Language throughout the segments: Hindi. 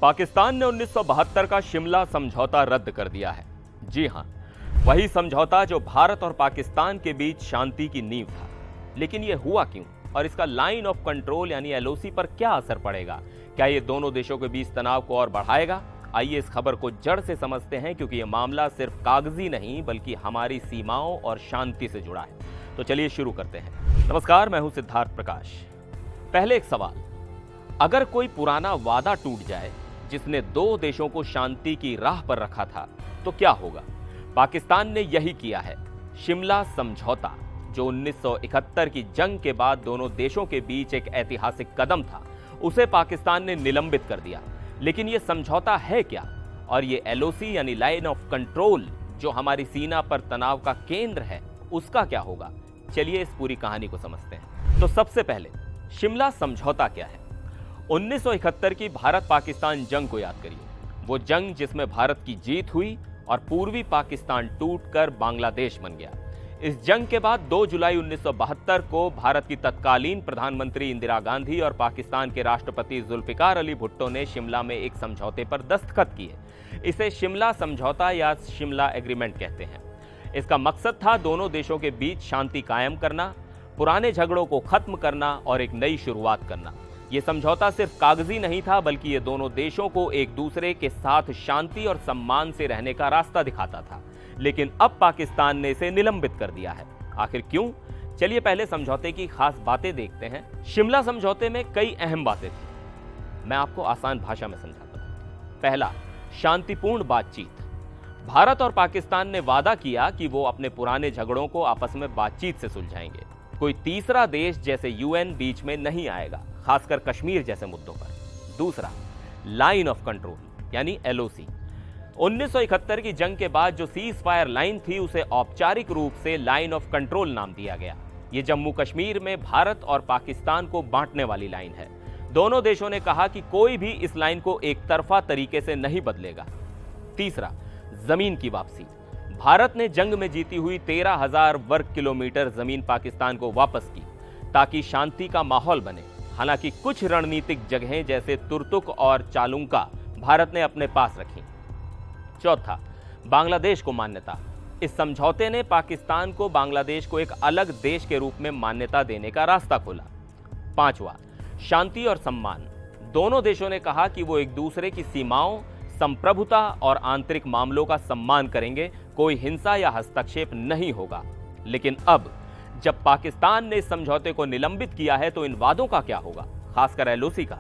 पाकिस्तान ने 1972 का शिमला समझौता रद्द कर दिया है। जी हां, वही समझौता जो भारत और पाकिस्तान के बीच शांति की नींव था। लेकिन यह हुआ क्यों और इसका लाइन ऑफ कंट्रोल यानी एलओसी पर क्या असर पड़ेगा? क्या यह दोनों देशों के बीच तनाव को और बढ़ाएगा? आइए इस खबर को जड़ से समझते हैं, क्योंकि यह मामला सिर्फ कागजी नहीं बल्कि हमारी सीमाओं और शांति से जुड़ा है। तो चलिए शुरू करते हैं। नमस्कार, मैं हूं सिद्धार्थ प्रकाश। पहले एक सवाल, अगर कोई पुराना वादा टूट जाए जिसने दो देशों को शांति की राह पर रखा था, तो क्या होगा? पाकिस्तान ने यही किया है। शिमला समझौता, जो 1971 की जंग के बाद दोनों देशों के बीच एक ऐतिहासिक कदम था, उसे पाकिस्तान ने निलंबित कर दिया। लेकिन यह समझौता है क्या? और ये एलओसी यानी लाइन ऑफ कंट्रोल, जो हमारी सीमा पर तनाव का केंद्र है, उसका क्या होगा? चलिए इस पूरी कहानी को समझते हैं। तो सबसे पहले शिमला समझौता क्या है? 1971 की भारत पाकिस्तान जंग को याद करिए। वो जंग जिसमें भारत की जीत हुई और पूर्वी पाकिस्तान टूटकर बांग्लादेश बन गया। इस जंग के बाद 2 जुलाई 1972 को भारत की तत्कालीन प्रधानमंत्री इंदिरा गांधी और पाकिस्तान के राष्ट्रपति जुल्फिकार अली भुट्टो ने शिमला में एक समझौते पर दस्तखत किए। इसे शिमला समझौता या शिमला एग्रीमेंट कहते हैं। इसका मकसद था दोनों देशों के बीच शांति कायम करना, पुराने झगड़ों को खत्म करना और एक नई शुरुआत करना। यह समझौता सिर्फ कागजी नहीं था, बल्कि ये दोनों देशों को एक दूसरे के साथ शांति और सम्मान से रहने का रास्ता दिखाता था। लेकिन अब पाकिस्तान ने इसे निलंबित कर दिया है। आखिर क्यों? चलिए पहले समझौते की खास बातें देखते हैं। शिमला समझौते में कई अहम बातें थी। मैं आपको आसान भाषा में समझाता हूं। पहला, शांतिपूर्ण बातचीत। भारत और पाकिस्तान ने वादा किया कि वो अपने पुराने झगड़ों को आपस में बातचीत से सुलझाएंगे। कोई तीसरा देश जैसे यूएन बीच में नहीं आएगा, खासकर कश्मीर जैसे मुद्दों पर। दूसरा, लाइन ऑफ कंट्रोल यानी एलओसी। 1971 की जंग के बाद जो सीज फायर लाइन थी, उसे औपचारिक रूप से लाइन ऑफ कंट्रोल नाम दिया गया। यह जम्मू कश्मीर में भारत और पाकिस्तान को बांटने वाली लाइन है। दोनों देशों ने कहा कि कोई भी इस लाइन को एक तरफा तरीके से नहीं बदलेगा। तीसरा, जमीन की वापसी। भारत ने जंग में जीती हुई 13,000 वर्ग किलोमीटर जमीन पाकिस्तान को वापस की, ताकि शांति का माहौल बने। हालांकि कुछ रणनीतिक जगहें जैसे तुर्तुक और चालुंका भारत ने अपने पास रखी। चौथा, बांग्लादेश को मान्यता। इस समझौते ने पाकिस्तान को बांग्लादेश को एक अलग देश के रूप में मान्यता देने का रास्ता खोला। पांचवा, शांति और सम्मान। दोनों देशों ने कहा कि वो एक दूसरे की सीमाओं, संप्रभुता और आंतरिक मामलों का सम्मान करेंगे। कोई हिंसा या हस्तक्षेप नहीं होगा। लेकिन अब जब पाकिस्तान ने इस समझौते को निलंबित किया है, तो इन वादों का क्या होगा, खासकर एलओसी का?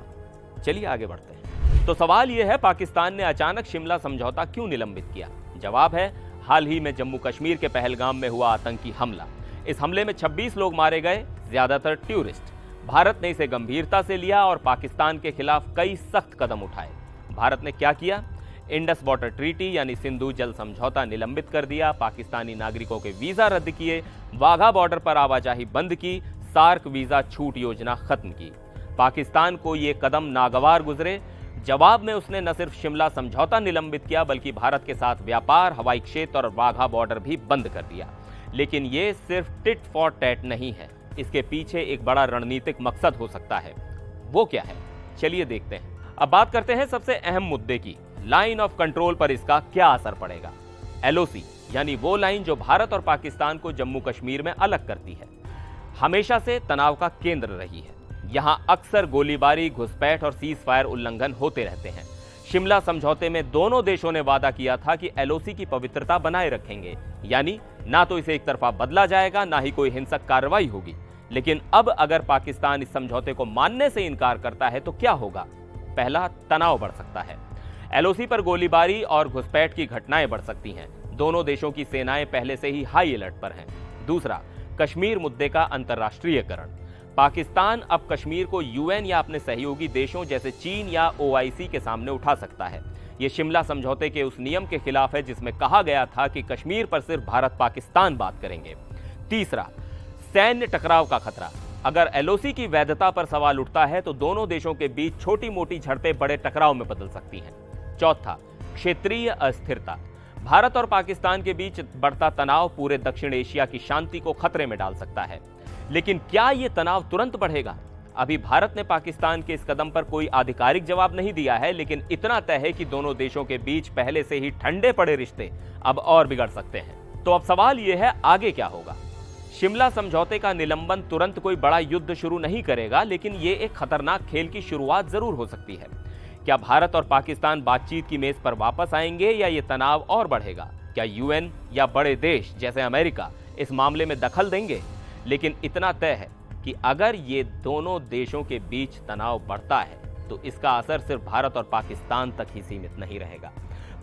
चलिए आगे बढ़ते हैं। तो सवाल यह है, पाकिस्तान ने अचानक शिमला समझौता क्यों निलंबित किया? जवाब है, हाल ही में जम्मू कश्मीर के पहलगाम में हुआ आतंकी हमला। इस हमले में 26 लोग मारे गए, ज्यादातर टूरिस्ट। भारत ने इसे गंभीरता से लिया और पाकिस्तान के खिलाफ कई सख्त कदम उठाए। भारत ने क्या किया? इंडस वाटर ट्रीटी यानी सिंधु जल समझौता निलंबित कर दिया, पाकिस्तानी नागरिकों के वीजा रद्द किए, वाघा बॉर्डर पर आवाजाही बंद की, सार्क वीजा छूट योजना खत्म की। पाकिस्तान को ये कदम नागवार गुजरे। जवाब में उसने न सिर्फ शिमला समझौता निलंबित किया, बल्कि भारत के साथ व्यापार, हवाई क्षेत्र और वाघा बॉर्डर भी बंद कर दिया। लेकिन ये सिर्फ टिट फॉर टैट नहीं है, इसके पीछे एक बड़ा रणनीतिक मकसद हो सकता है। वो क्या है? चलिए देखते हैं। अब बात करते हैं सबसे अहम मुद्दे की, लाइन ऑफ कंट्रोल पर इसका क्या असर पड़ेगा। एलओसी यानी वो लाइन जो भारत और पाकिस्तान को जम्मू कश्मीर में अलग करती है, हमेशा से तनाव का केंद्र रही है। यहां अक्सर गोलीबारी, घुसपैठ और सीज फायर उल्लंघन होते रहते हैं। शिमला समझौते में दोनों देशों ने वादा किया था कि एलओसी की पवित्रता बनाए रखेंगे, यानी ना तो इसे एक तरफा बदला जाएगा, ना ही कोई हिंसक कार्रवाई होगी। लेकिन अब अगर पाकिस्तान इस समझौते को मानने से इनकार करता है, तो क्या होगा? पहला, तनाव बढ़ सकता है। एलओसी पर गोलीबारी और घुसपैठ की घटनाएं बढ़ सकती हैं। दोनों देशों की सेनाएं पहले से ही हाई अलर्ट पर हैं। दूसरा, कश्मीर मुद्दे का अंतर्राष्ट्रीयकरण। पाकिस्तान अब कश्मीर को यूएन या अपने सहयोगी देशों जैसे चीन या ओआईसी के सामने उठा सकता है। यह शिमला समझौते के उस नियम के खिलाफ है जिसमें कहा गया था कि कश्मीर पर सिर्फ भारत पाकिस्तान बात करेंगे। तीसरा, सैन्य टकराव का खतरा। अगर एलओसी की वैधता पर सवाल उठता है, तो दोनों देशों के बीच छोटी मोटी झड़पें बड़े टकराव में बदल सकती हैं। चौथा, क्षेत्रीय अस्थिरता। भारत और पाकिस्तान के बीच बढ़ता तनाव पूरे दक्षिण एशिया की शांति को खतरे में डाल सकता है। लेकिन क्या यह तनाव तुरंत बढ़ेगा? अभी भारत ने पाकिस्तान के इस कदम पर कोई आधिकारिक जवाब नहीं दिया है, लेकिन इतना तय है कि दोनों देशों के बीच पहले से ही ठंडे पड़े रिश्ते अब और बिगड़ सकते हैं। तो अब सवाल यह है, आगे क्या होगा? शिमला समझौते का निलंबन तुरंत कोई बड़ा युद्ध शुरू नहीं करेगा, लेकिन यह एक खतरनाक खेल की शुरुआत जरूर हो सकती है। क्या भारत और पाकिस्तान बातचीत की मेज पर वापस आएंगे या ये तनाव और बढ़ेगा? क्या यूएन या बड़े देश जैसे अमेरिका इस मामले में दखल देंगे? लेकिन इतना तय है कि अगर ये दोनों देशों के बीच तनाव बढ़ता है तो इसका असर सिर्फ भारत और पाकिस्तान तक ही सीमित नहीं रहेगा।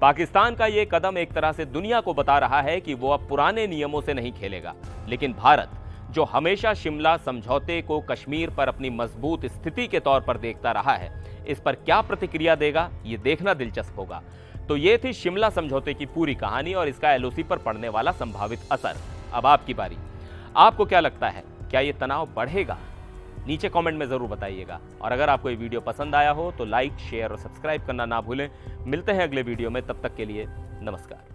पाकिस्तान का ये कदम एक तरह से दुनिया को बता रहा है कि वो अब पुराने नियमों से नहीं खेलेगा, लेकिन भारत जो हमेशा शिमला समझौते को कश्मीर पर अपनी मजबूत स्थिति के तौर पर देखता रहा है, इस पर क्या प्रतिक्रिया देगा ये देखना दिलचस्प होगा। तो ये थी शिमला समझौते की पूरी कहानी और इसका एलओसी पर पड़ने वाला संभावित असर। अब आपकी बारी, आपको क्या लगता है, क्या ये तनाव बढ़ेगा? नीचे कमेंट में जरूर बताइएगा। और अगर आपको ये वीडियो पसंद आया हो तो लाइक, शेयर और सब्सक्राइब करना ना भूलें। मिलते हैं अगले वीडियो में, तब तक के लिए नमस्कार।